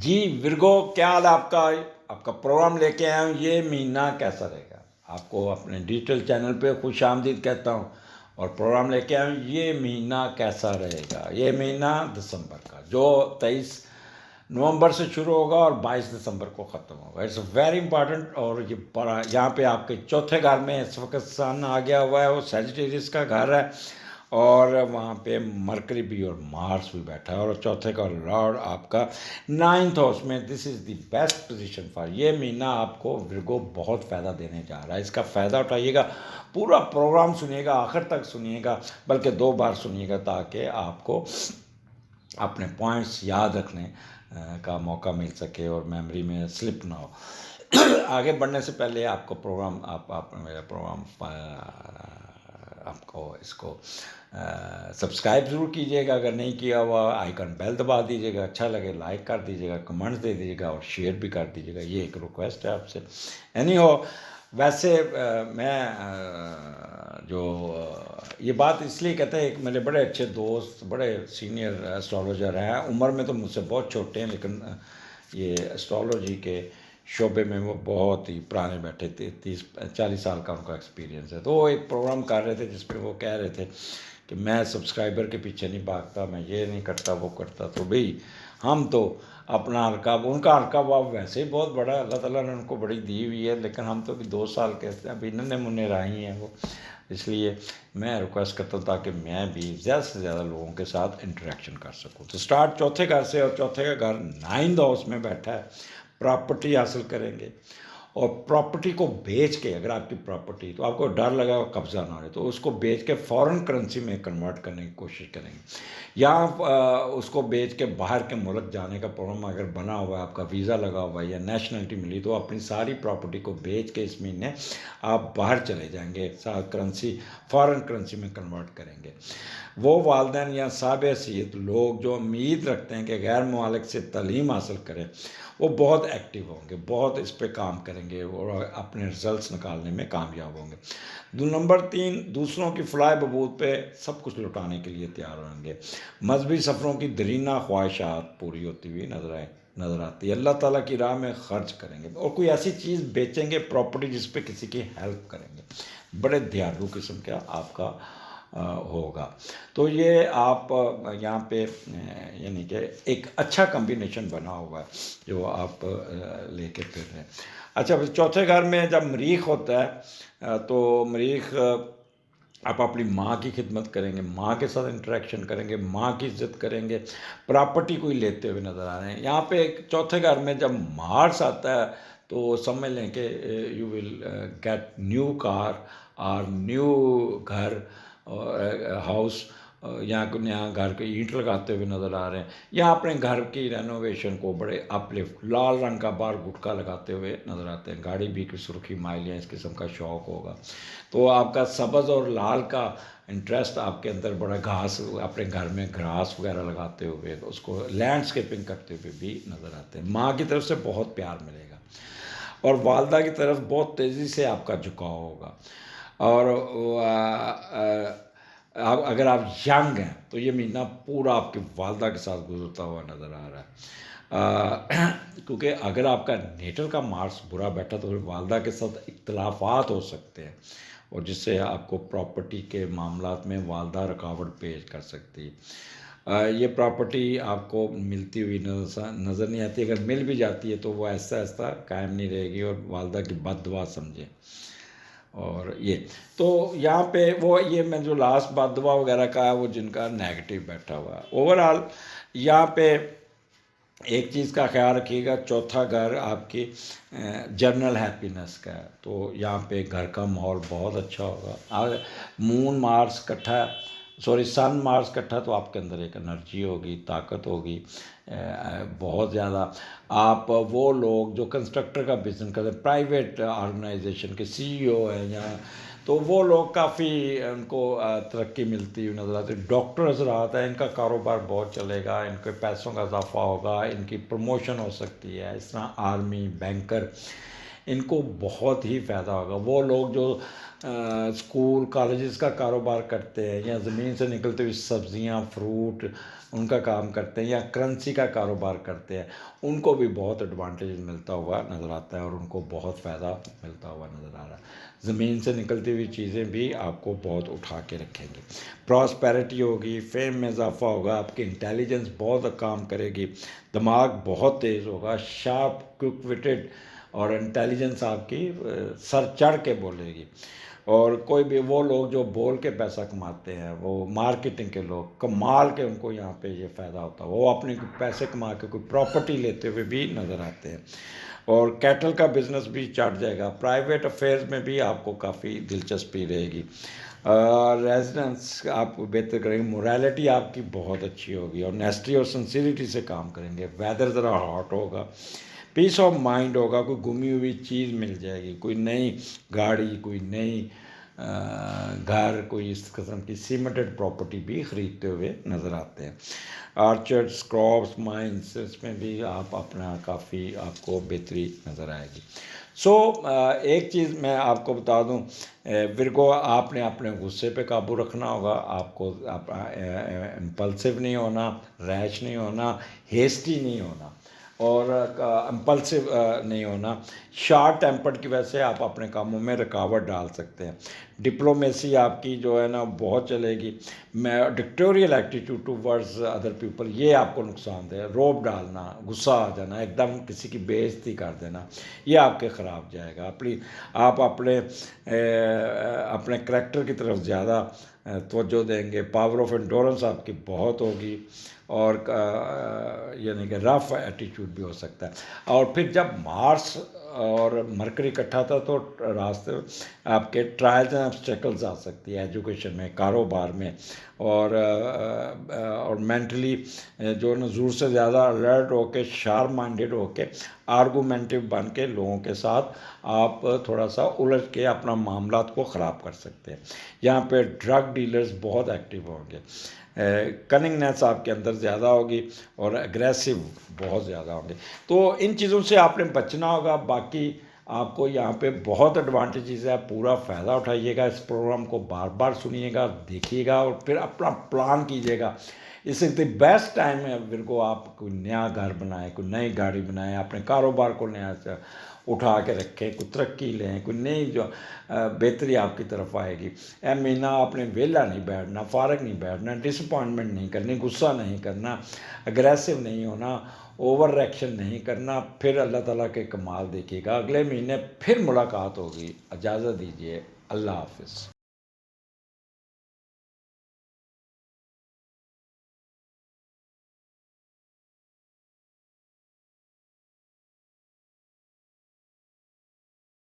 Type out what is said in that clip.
جی Virgo, کیا حال ہے آپ کا؟ آپ کا پروگرام لے کے آیا ہوں، یہ مہینہ کیسا رہے گا؟ آپ کو اپنے ڈیجیٹل چینل پہ خوش آمدید کہتا ہوں، اور پروگرام لے کے آیا ہوں یہ مہینہ کیسا رہے گا۔ یہ مہینہ دسمبر کا، جو 23 نومبر سے شروع ہوگا اور 22 دسمبر کو ختم ہوگا، اٹس ویری امپارٹنٹ۔ اور یہ بڑا یہاں پہ آپ کے چوتھے گھر میں اس وقت سن آ گیا ہوا ہے، وہ سیجیٹیریس کا گھر ہے، اور وہاں پہ مرکری بھی اور مارس بھی بیٹھا ہے، اور چوتھے کا لارڈ آپ کا 9th ہاؤس میں۔ دس از دی بیسٹ پوزیشن فار یہ مہینہ آپ کو ورگو بہت فائدہ دینے جا رہا ہے۔ اس کا فائدہ اٹھائیے گا، پورا پروگرام سنیے گا، آخر تک سنیے گا، بلکہ 2 بار سنیے گا، تاکہ آپ کو اپنے پوائنٹس یاد رکھنے کا موقع مل سکے اور میموری میں سلپ نہ ہو۔ آگے بڑھنے سے پہلے آپ کو پروگرام آپ میرا پروگرام آپ کو اس کو سبسکرائب ضرور کیجیے گا، اگر نہیں کیا ہوا آئیکن بیل دبا دیجیے گا، اچھا لگے لائک کر دیجیے گا، کمنٹس دے دیجیے گا، اور شیئر بھی کر دیجیے گا، یہ ایک ریکویسٹ ہے آپ سے۔ اینی ہو، ویسے میں جو یہ بات اس لیے کہتا ہے، ایک میرے بڑے اچھے دوست، بڑے سینئر اسٹرالوجر ہیں، عمر میں تو مجھ سے بہت چھوٹے ہیں، لیکن یہ اسٹرالوجی کے شعبے میں وہ بہت ہی پرانے بیٹھے تھے، 30-40 سال کا ان کا ایکسپیرینس ہے۔ تو وہ ایک پروگرام کر رہے تھے جس پہ وہ کہہ رہے تھے کہ میں سبسکرائبر کے پیچھے نہیں بھاگتا، میں یہ نہیں کرتا وہ کرتا۔ تو بھئی ہم تو اپنا رقاب، ان کا رقاب ویسے ہی بہت بڑا ہے، اللہ تعالیٰ نے ان کو بڑی دی ہوئی ہے، لیکن ہم تو بھی 2 سال کے ابھی ننے منے راہی ہیں وہ، اس لیے میں ریکویسٹ کرتا ہوں تاکہ میں بھی زیادہ سے زیادہ لوگوں کے ساتھ انٹریکشن کر سکوں۔ تو سٹارٹ چوتھے گھر سے، اور چوتھے کا گھر 9th ہاؤس میں بیٹھا ہے، پراپرٹی حاصل کریں گے، اور پراپرٹی کو بیچ کے، اگر آپ کی پراپرٹی تو آپ کو ڈر لگا قبضہ نہ ہو، تو اس کو بیچ کے فورن کرنسی میں کنورٹ کرنے کی کوشش کریں گے، یا اس کو بیچ کے باہر کے ملک جانے کا پروگرام اگر بنا ہوا ہے، آپ کا ویزا لگا ہوا ہے یا نیشنلٹی ملی، تو اپنی ساری پراپرٹی کو بیچ کے اس مہینے آپ باہر چلے جائیں گے، کرنسی فارن کرنسی میں کنورٹ کریں گے۔ وہ والدین یا صاحب حیثیت لوگ جو امید رکھتے ہیں کہ غیر ممالک سے تعلیم حاصل کریں، وہ بہت ایکٹیو ہوں گے، بہت اس پہ کام کریں گے، اور اپنے رزلٹس نکالنے میں کامیاب ہوں گے۔ نمبر 3، دوسروں کی فلاح بہبود پہ سب کچھ لٹانے کے لیے تیار ہوں گے۔ مذہبی سفروں کی درینہ خواہشات پوری ہوتی ہوئی نظر آتی ہے، اللہ تعالیٰ کی راہ میں خرچ کریں گے، اور کوئی ایسی چیز بیچیں گے، پراپرٹی جس پہ کسی کی ہیلپ کریں گے، بڑے دیالو قسم کا آپ کا ہوگا۔ تو یہ آپ یہاں پہ یعنی کہ ایک اچھا کمبینیشن بنا ہوا ہے جو آپ لے کے پھر رہے ہیں۔ اچھا، چوتھے گھر میں جب مریخ ہوتا ہے تو مریخ آپ اپنی ماں کی خدمت کریں گے، ماں کے ساتھ انٹریکشن کریں گے، ماں کی عزت کریں گے، پراپرٹی کوئی لیتے ہوئے نظر آ رہے ہیں۔ یہاں پہ چوتھے گھر میں جب مارس آتا ہے تو سمجھ لیں کہ you will get new car اور نیو گھر ہاؤس، یہاں کو نیا گھر کے اینٹ لگاتے ہوئے نظر آ رہے ہیں، یا اپنے گھر کی رینوویشن کو بڑے اپ لفٹ لال رنگ کا بار گٹکا لگاتے ہوئے نظر آتے ہیں، گاڑی بھی کی سرخی مائل یا اس قسم کا شوق ہوگا۔ تو آپ کا سبز اور لال کا انٹرسٹ آپ کے اندر بڑا، گھاس اپنے گھر میں گھاس وغیرہ لگاتے ہوئے اس کو لینڈسکیپنگ کرتے ہوئے بھی نظر آتے ہیں۔ ماں کی طرف سے بہت پیار ملے گا، اور والدہ کی طرف بہت تیزی سے آپ کا جھکاؤ ہوگا، اور اگر آپ ینگ ہیں تو یہ مہینہ پورا آپ کی والدہ کے ساتھ گزرتا ہوا نظر آ رہا ہے، کیونکہ اگر آپ کا نیٹل کا مارس برا بیٹھا تو پھر والدہ کے ساتھ اختلافات ہو سکتے ہیں، اور جس سے آپ کو پراپرٹی کے معاملات میں والدہ رکاوٹ پیش کر سکتی ہے۔ یہ پراپرٹی آپ کو ملتی ہوئی نظر نہیں آتی، اگر مل بھی جاتی ہے تو وہ ایسا ایسا قائم نہیں رہے گی، اور والدہ کی بد دعا سمجھیں۔ اور یہ تو یہاں پہ وہ یہ میں جو لاسٹ بات دعا وغیرہ کا ہے، وہ جن کا نیگیٹو بیٹھا ہوا ہے۔ اوورآل یہاں پہ ایک چیز کا خیال رکھیے گا، چوتھا گھر آپ کی جنرل ہیپینس کا ہے، تو یہاں پہ گھر کا ماحول بہت اچھا ہوگا۔ مون مارس کٹھا، سن مارس کٹھا، تو آپ کے اندر ایک انرجی ہوگی، طاقت ہوگی بہت زیادہ۔ آپ وہ لوگ جو کنسٹرکٹر کا بزنس کرتے ہیں، پرائیویٹ آرگنائزیشن کے CEO ہیں یا، تو وہ لوگ کافی ان کو ترقی ملتی ہوئی نظر آتی ہے۔ ڈاکٹر حضرات ہیں، ان کا کاروبار بہت چلے گا، ان کے پیسوں کا اضافہ ہوگا، ان کی پروموشن ہو سکتی ہے۔ اس طرح آرمی، بینکر، ان کو بہت ہی فائدہ ہوگا۔ وہ لوگ جو اسکول کالجز کا کاروبار کرتے ہیں، یا زمین سے نکلتے ہوئی سبزیاں، فروٹ، ان کا کام کرتے ہیں یا کرنسی کا کاروبار کرتے ہیں، ان کو بھی بہت ایڈوانٹیج ملتا ہوا نظر آتا ہے اور ان کو بہت فائدہ ملتا ہوا نظر آ رہا ہے۔ زمین سے نکلتی ہوئی چیزیں بھی آپ کو بہت اٹھا کے رکھیں گی، پراسپیرٹی ہوگی، فیم میں اضافہ ہوگا، آپ کی انٹیلیجنس بہت کام کرے گی، دماغ بہت تیز ہوگا، شارپ کوئک وٹڈ، اور انٹیلیجنس آپ کی سر چڑھ کے بولے گی۔ اور کوئی بھی وہ لوگ جو بول کے پیسہ کماتے ہیں، وہ مارکیٹنگ کے لوگ کمال کے، ان کو یہاں پہ یہ فائدہ ہوتا ہے، وہ اپنے پیسے کما کے کوئی پراپرٹی لیتے ہوئے بھی نظر آتے ہیں، اور کیٹل کا بزنس بھی چڑھ جائے گا، پرائیویٹ افیئرز میں بھی آپ کو کافی دلچسپی رہے گی، ریزیڈنس آپ بہتر کریں گے، مورالٹی آپ کی بہت اچھی ہوگی، اور نیسٹری اور سنسیریٹی سے کام کریں گے، ویدر ذرا ہاٹ ہوگا، پیس آف مائنڈ ہوگا، کوئی گمی ہوئی چیز مل جائے گی، کوئی نئی گاڑی، کوئی نئی گھر، کوئی اس قسم کی سیمنٹڈ پراپرٹی بھی خریدتے ہوئے نظر آتے ہیں، آرچرڈس، کراپس، مائنس، اس میں بھی آپ اپنا کافی آپ کو بہتری نظر آئے گی۔ ایک چیز میں آپ کو بتا دوں، ورگو، آپ نے اپنے غصے پہ قابو رکھنا ہوگا، آپ کو امپلسو نہیں ہونا، ریش نہیں ہونا، ہیسٹی نہیں ہونا، اور امپلسو نہیں ہونا، شارٹ ٹیمپرڈ کی وجہ سے آپ اپنے کاموں میں رکاوٹ ڈال سکتے ہیں، ڈپلومیسی آپ کی جو ہے نا بہت چلے گی، میں dictatorial attitude towards other people, یہ آپ کو نقصان دے، روب ڈالنا، غصہ آ جانا، ایک دم کسی کی بے عزتی کر دینا، یہ آپ کے خراب جائے گا، آپ اپنے کریکٹر کی طرف زیادہ توجہ دیں گے، پاور آف انڈورنس آپ کی بہت ہوگی، اور یعنی کہ رف ایٹیٹیوڈ بھی ہو سکتا ہے، اور پھر جب مارس اور مرکری اکٹھا تھا تو راستے آپ کے ٹرائلز اینڈ آبسٹیکلز آ سکتی ہے، ایجوکیشن میں، کاروبار میں، اور مینٹلی جو نا زور سے زیادہ الرٹ ہو کے، شارپ مائنڈیڈ ہو کے، آرگومنٹیو بن کے لوگوں کے ساتھ آپ تھوڑا سا الجھ کے اپنا معاملات کو خراب کر سکتے ہیں، یہاں پہ ڈرگ ڈیلرز بہت ایکٹیو ہوں گے، کننگنیس آپ کے اندر زیادہ ہوگی، اور اگریسو بہت زیادہ ہوں گے، تو ان چیزوں سے آپ نے بچنا ہوگا، باقی آپ کو یہاں پہ بہت ایڈوانٹیجز ہے، پورا فائدہ اٹھائیے گا، اس پروگرام کو بار بار سنیے گا، دیکھیے گا، اور پھر اپنا پلان کیجیے گا، اس دی بیسٹ ٹائم ہے ورگو، آپ کوئی نیا گھر بنائیں، کوئی نئی گاڑی بنائیں، اپنے کاروبار کو نیا سے اٹھا کے رکھیں، کوئی ترقی لیں، کوئی نئی جو بہتری آپ کی طرف آئے گی، اے مہینہ آپ نے ویلا نہیں بیٹھنا، فارغ نہیں بیٹھنا، ڈس اپوائنٹمنٹ نہیں کرنی، غصہ نہیں کرنا، اگریسو نہیں ہونا، اوور ریئیکشن نہیں کرنا، پھر اللہ تعالیٰ کے کمال دیکھیے گا، اگلے مہینے پھر ملاقات ہوگی، اجازت دیجیے، اللہ حافظ۔